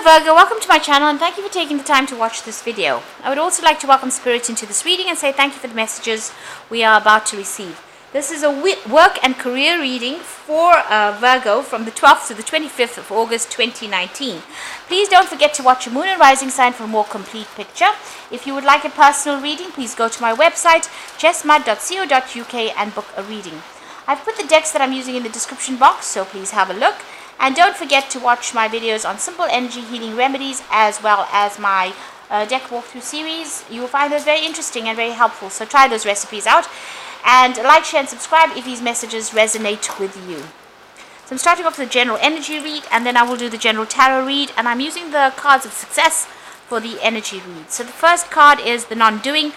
Virgo, welcome to my channel and thank you for taking the time to watch this video. I would also like to welcome Spirit into this reading and say thank you for the messages we are about to receive. This is a work and career reading for Virgo from the 12th to the 25th of August 2019. Please don't forget to watch your moon and rising sign for a more complete picture. If you would like a personal reading, please go to my website jessmud.co.uk and book a reading. I've put the decks that I'm using in the description box, so please have a look. And don't forget to watch my videos on simple energy healing remedies as well as my deck walkthrough series. You will find those very interesting and very helpful, so try those recipes out. And like, share and subscribe if these messages resonate with you. So I'm starting off with the general energy read, and then I will do the general tarot read, and I'm using the cards of success for the energy read. So the first card is the non-doing.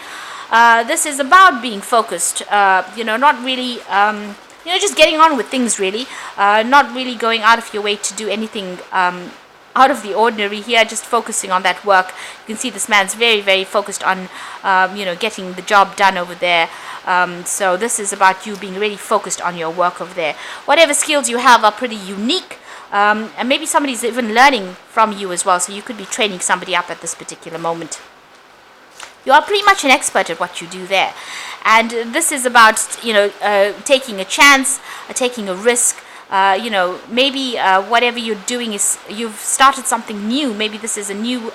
This is about being focused, not really... just getting on with things really, not really going out of your way to do anything out of the ordinary here, just focusing on that work. You can see this man's very, very focused on, getting the job done over there. So this is about you being really focused on your work over there. Whatever skills you have are pretty unique, and maybe somebody's even learning from you as well, so you could be training somebody up at this particular moment. You are pretty much an expert at what you do there. And this is about, taking a chance, taking a risk. Maybe whatever you're doing is, you've started something new. Maybe this is a new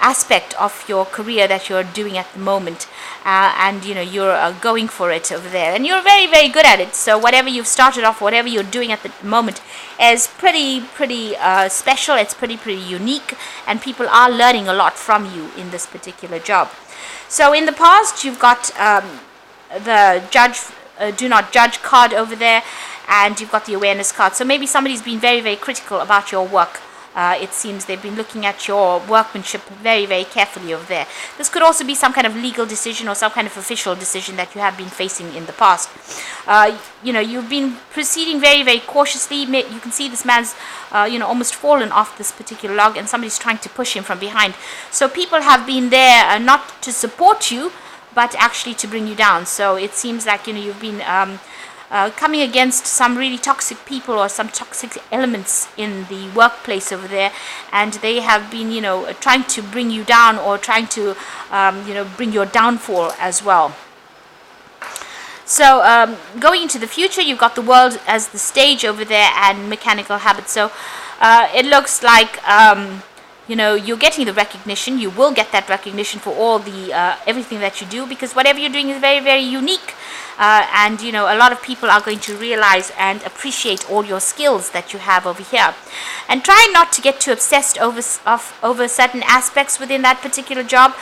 aspect of your career that you're doing at the moment. And you're going for it over there. And you're very, very good at it. So whatever you've started off, whatever you're doing at the moment is pretty special. It's pretty unique. And people are learning a lot from you in this particular job. So in the past, you've got the judge, do not judge card over there, and you've got the awareness card. So maybe somebody's been very, very critical about your work. It seems they've been looking at your workmanship very, very carefully over there. This could also be some kind of legal decision or some kind of official decision that you have been facing in the past. You've been proceeding very, very cautiously. You can see this man's, almost fallen off this particular log, and somebody's trying to push him from behind. So people have been there not to support you, but actually to bring you down. So it seems like, you've been coming against some really toxic people or some toxic elements in the workplace over there, and they have been, trying to bring you down or trying to, bring your downfall as well. So going into the future, you've got the world as the stage over there and mechanical habits. So it looks like you're getting the recognition. You will get that recognition for all the everything that you do, because whatever you're doing is very, very unique. And a lot of people are going to realize and appreciate all your skills that you have over here. And try not to get too obsessed over certain aspects within that particular job.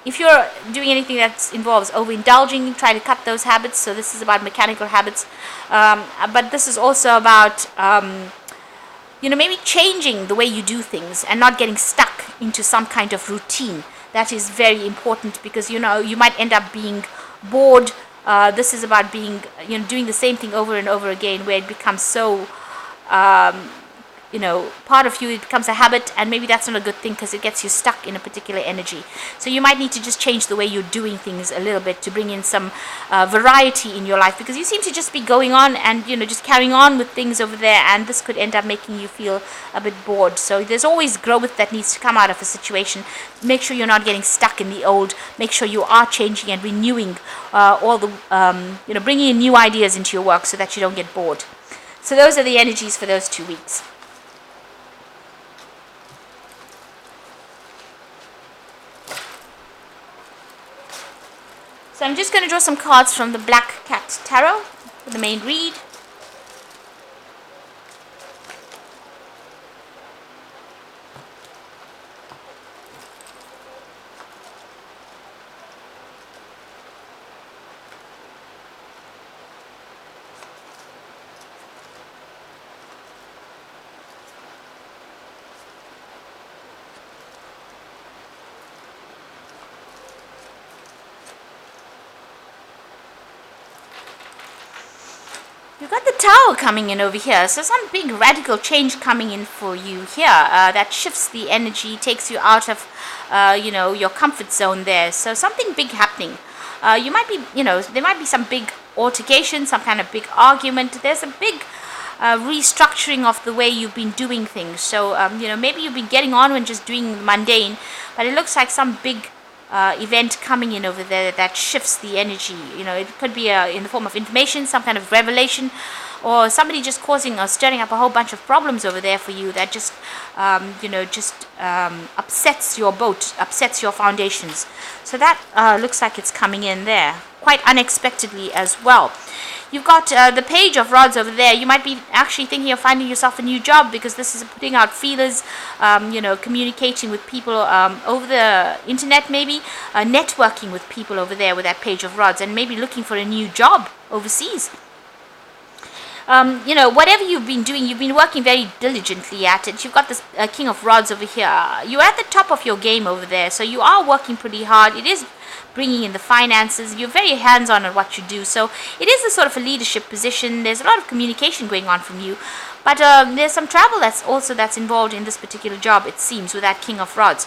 If you're doing anything that involves overindulging, try to cut those habits. So this is about mechanical habits, but this is also about maybe changing the way you do things and not getting stuck into some kind of routine. That is very important, because you might end up being bored. This is about being doing the same thing over and over again, where it becomes so part of you. It becomes a habit, and maybe that's not a good thing, because it gets you stuck in a particular energy. So you might need to just change the way you're doing things a little bit to bring in some variety in your life, because you seem to just be going on and just carrying on with things over there, and this could end up making you feel a bit bored. So there's always growth that needs to come out of a situation. Make sure you're not getting stuck in the old. Make sure you are changing and renewing all the bringing in new ideas into your work, so that you don't get bored. So those are the energies for those 2 weeks. So I'm just going to draw some cards from the Black Cat Tarot for the main read. You've got the Tower coming in over here, so some big radical change coming in for you here. That shifts the energy, takes you out of, your comfort zone there. So something big happening. You might be, there might be some big altercation, some kind of big argument. There's a big restructuring of the way you've been doing things. So maybe you've been getting on and just doing mundane, but it looks like some big event coming in over there that shifts the energy. It could be in the form of information, some kind of revelation, or somebody just causing or stirring up a whole bunch of problems over there for you that just upsets your boat, upsets your foundations. So that looks like it's coming in there quite unexpectedly as well. You've got the Page of Rods over there. You might be actually thinking of finding yourself a new job, because this is putting out feelers, communicating with people over the internet, maybe networking with people over there with that Page of Rods, and maybe looking for a new job overseas. Whatever you've been doing, you've been working very diligently at it. You've got this King of Rods over here. You're at the top of your game over there, so you are working pretty hard. It is bringing in the finances. You're very hands-on at what you do, so it is a sort of a leadership position. There's a lot of communication going on from you, but there's some travel that's involved in this particular job, it seems, with that King of Rods.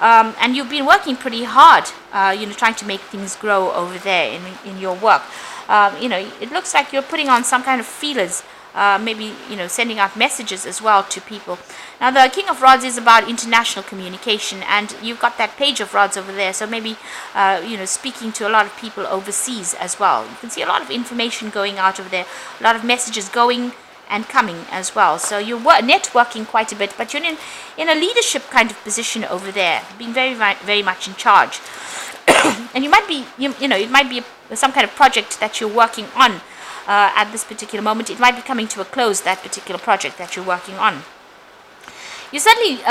And you've been working pretty hard, trying to make things grow over there in your work. It looks like you're putting on some kind of feelers, maybe sending out messages as well to people. Now the King of Rods is about international communication, and you've got that Page of Rods over there, so maybe speaking to a lot of people overseas as well. You can see a lot of information going out over there, a lot of messages going and coming as well. So you're networking quite a bit, but you're in a leadership kind of position over there, being very, very much in charge. And you might be, it might be some kind of project that you're working on at this particular moment. It might be coming to a close, that particular project that you're working on. You certainly,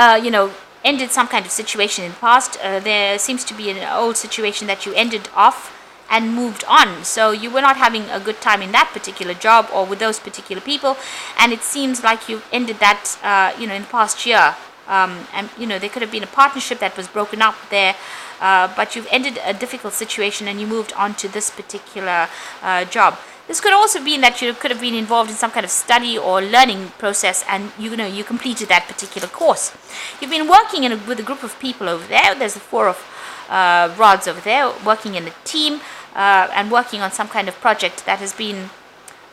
ended some kind of situation in the past. There seems to be an old situation that you ended off and moved on. So you were not having a good time in that particular job or with those particular people, and it seems like you've ended that, in the past year. And there could have been a partnership that was broken up there, but you've ended a difficult situation and you moved on to this particular job. This could also mean that you could have been involved in some kind of study or learning process, and you completed that particular course. You've been working with a group of people over there. There's a Four of Rods over there, working in a team and working on some kind of project that has been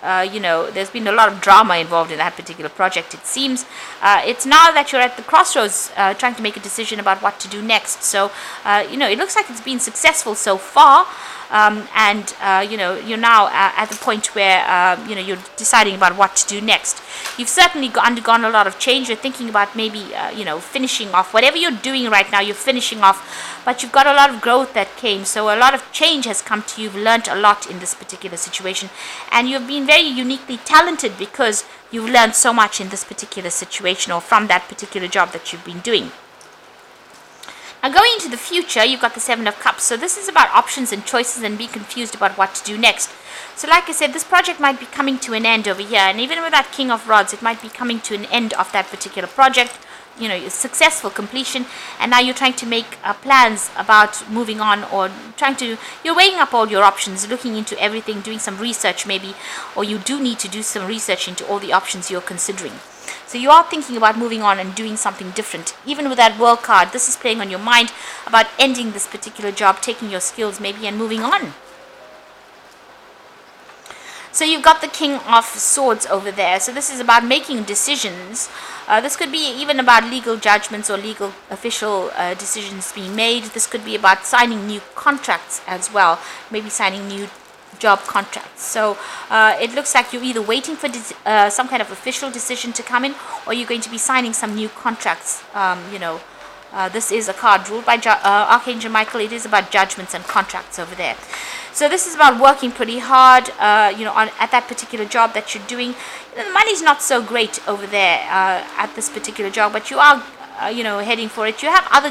there's been a lot of drama involved in that particular project, it seems. It's now that you're at the crossroads trying to make a decision about what to do next. So, it looks like it's been successful so far. You're now at the point where, you're deciding about what to do next. You've certainly undergone a lot of change. You're thinking about maybe, finishing off. Whatever you're doing right now, you're finishing off. But you've got a lot of growth that came. So a lot of change has come to you. You've learned a lot in this particular situation. And you've been very uniquely talented because you've learned so much in this particular situation or from that particular job that you've been doing. Now going into the future, you've got the Seven of Cups. So this is about options and choices and being confused about what to do next. So like I said, this project might be coming to an end over here. And even with that King of Rods, it might be coming to an end of that particular project. Your successful completion. And now you're trying to make plans about moving on, or you're weighing up all your options, looking into everything, doing some research maybe, or you do need to do some research into all the options you're considering. So you are thinking about moving on and doing something different. Even with that World card, this is playing on your mind about ending this particular job, taking your skills maybe and moving on. So you've got the King of Swords over there. So this is about making decisions. This could be even about legal judgments or legal official decisions being made. This could be about signing new contracts as well, maybe signing new job contracts. So it looks like you're either waiting for some kind of official decision to come in, or you're going to be signing some new contracts. This is a card ruled by Archangel Michael. It is about judgments and contracts over there. So this is about working pretty hard, at that particular job that you're doing. The money's not so great over there at this particular job, but you are, heading for it. You have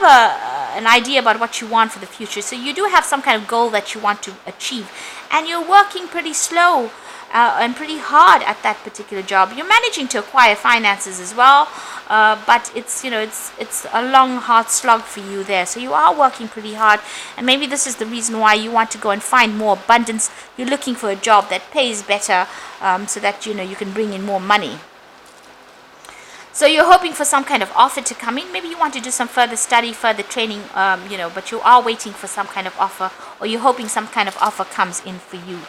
an idea about what you want for the future. So you do have some kind of goal that you want to achieve, and you're working pretty slow and pretty hard at that particular job. You're managing to acquire finances as well, but it's a long, hard slog for you there. So you are working pretty hard, and maybe this is the reason why you want to go and find more abundance. You're looking for a job that pays better, so that you can bring in more money. So you're hoping for some kind of offer to come in. Maybe you want to do some further study, further training, but you are waiting for some kind of offer, or you're hoping some kind of offer comes in for you.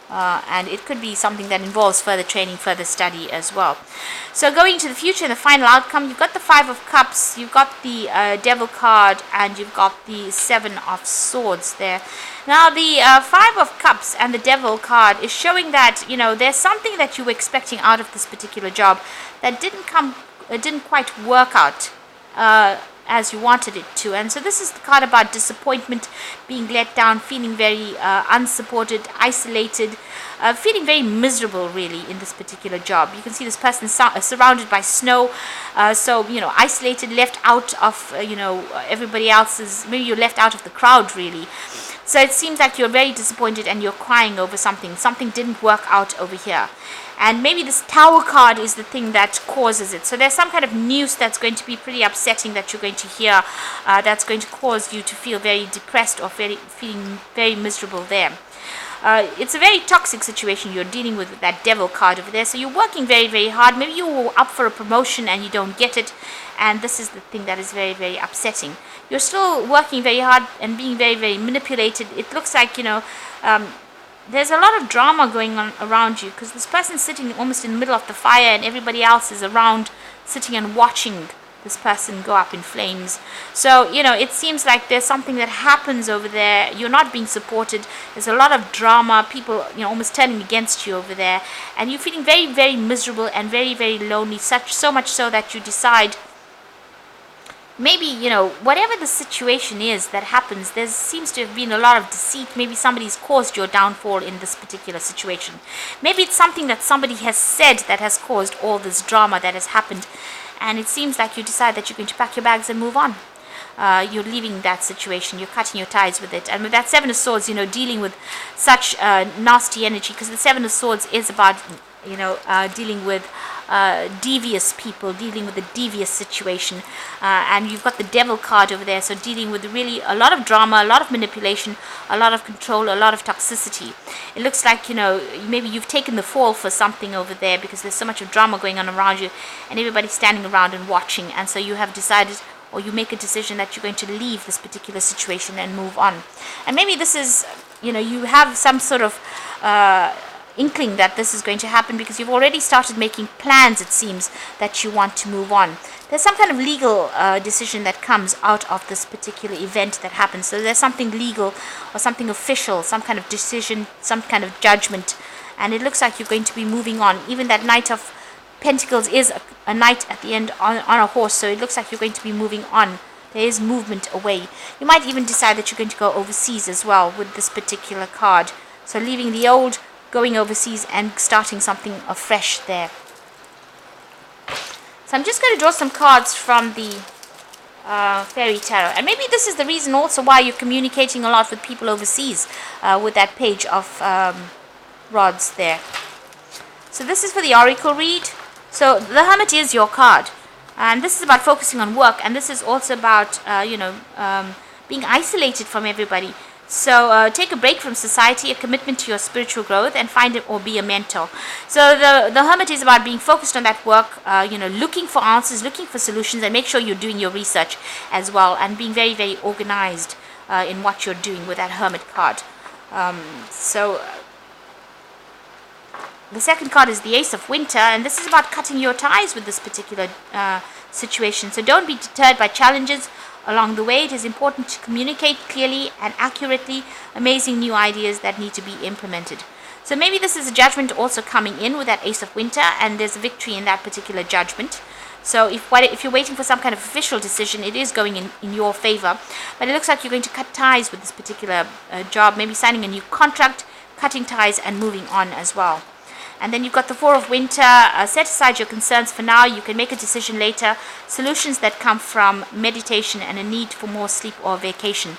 and it could be something that involves further training, further study as well. So going to the future and the final outcome, you've got the Five of Cups, you've got the Devil card, and you've got the Seven of Swords there. Now the Five of Cups and the Devil card is showing that, you know, there's something that you were expecting out of this particular job that didn't quite work out as you wanted it to. And so this is the card about disappointment, being let down, feeling very unsupported, isolated, feeling very miserable really in this particular job. You can see this person surrounded by snow, so, you know, isolated, left out of, you know, everybody else's, maybe you're left out of the crowd really. So it seems like you're very disappointed and you're crying over something. Something didn't work out over here. And maybe this Tower card is the thing that causes it. So there's some kind of news that's going to be pretty upsetting that you're going to hear, that's going to cause you to feel very depressed or feeling very miserable there. It's a very toxic situation you're dealing with that Devil card over there. So you're working very, very hard. Maybe you were up for a promotion and you don't get it. And this is the thing that is very, very upsetting. You're still working very hard and being very, very manipulated. It looks like, you know, there's a lot of drama going on around you, because this person's sitting almost in the middle of the fire and everybody else is around sitting and watching this person go up in flames. So, you know, it seems like there's something that happens over there. You're not being supported. There's a lot of drama, people, you know, almost turning against you over there, and you're feeling very, very miserable and very, very lonely, so much so that you decide, maybe, you know, whatever the situation is that happens, there seems to have been a lot of deceit. Maybe somebody's caused your downfall in this particular situation. Maybe it's something that somebody has said that has caused all this drama that has happened. And it seems like you decide that you're going to pack your bags and move on. You're leaving that situation. You're cutting your ties with it. And with that Seven of Swords, you know, dealing with such nasty energy, because the Seven of Swords is about, you know, dealing with devious people, dealing with a devious situation, and you've got the Devil card over there, so dealing with really a lot of drama, a lot of manipulation, a lot of control, a lot of toxicity. It looks like, you know, maybe you've taken the fall for something over there, because there's so much of drama going on around you and everybody's standing around and watching, and so you have decided, or you make a decision, that you're going to leave this particular situation and move on. And maybe this is, you know, you have some sort of inkling that this is going to happen, because you've already started making plans, it seems, that you want to move on. There's some kind of legal decision that comes out of this particular event that happens. So there's something legal or something official, some kind of decision, some kind of judgment, and it looks like you're going to be moving on. Even that Knight of Pentacles is a knight at the end on a horse, so it looks like you're going to be moving on. There is movement away. You might even decide that you're going to go overseas as well with this particular card. So leaving the old, going overseas, and starting something afresh there. So I'm just going to draw some cards from the Fairy Tarot. And maybe this is the reason also why you're communicating a lot with people overseas, with that Page of Rods there. So this is for the Oracle read. So the Hermit is your card. And this is about focusing on work. And this is also about, being isolated from everybody. So take a break from society, a commitment to your spiritual growth, and find it or be a mentor. So the Hermit is about being focused on that work, looking for answers, looking for solutions, and make sure you're doing your research as well, and being very, very organized in what you're doing with that Hermit card. The second card is the Ace of Winter, and this is about cutting your ties with this particular situation. So don't be deterred by challenges along the way. It is important to communicate clearly and accurately amazing new ideas that need to be implemented. So maybe this is a judgment also coming in with that Ace of Winter, and there's a victory in that particular judgment. So if you're waiting for some kind of official decision, it is going in your favor. But it looks like you're going to cut ties with this particular job, maybe signing a new contract, cutting ties, and moving on as well. And then you've got the Four of Winter. Set aside your concerns for now. You can make a decision later. Solutions that come from meditation and a need for more sleep or vacation.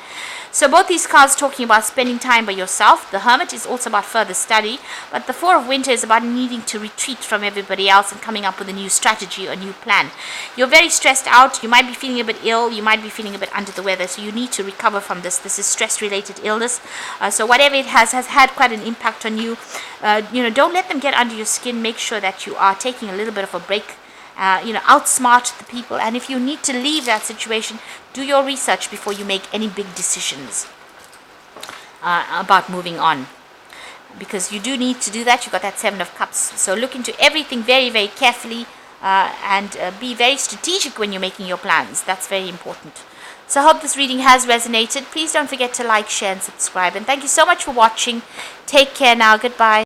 So both these cards talking about spending time by yourself. The Hermit is also about further study. But the Four of Winter is about needing to retreat from everybody else and coming up with a new strategy or new plan. You're very stressed out. You might be feeling a bit ill. You might be feeling a bit under the weather. So you need to recover from this. This is stress-related illness. So whatever it has had quite an impact on you. Don't let them get under your skin. Make sure that you are taking a little bit of a break. Outsmart the people, and if you need to leave that situation, do your research before you make any big decisions about moving on. because you do need to do that. You've got that Seven of Cups. So look into everything very, very carefully, and be very strategic when you're making your plans. That's very important. So I hope this reading has resonated. Please don't forget to like, share, and subscribe. And thank you so much for watching. Take care now. Goodbye.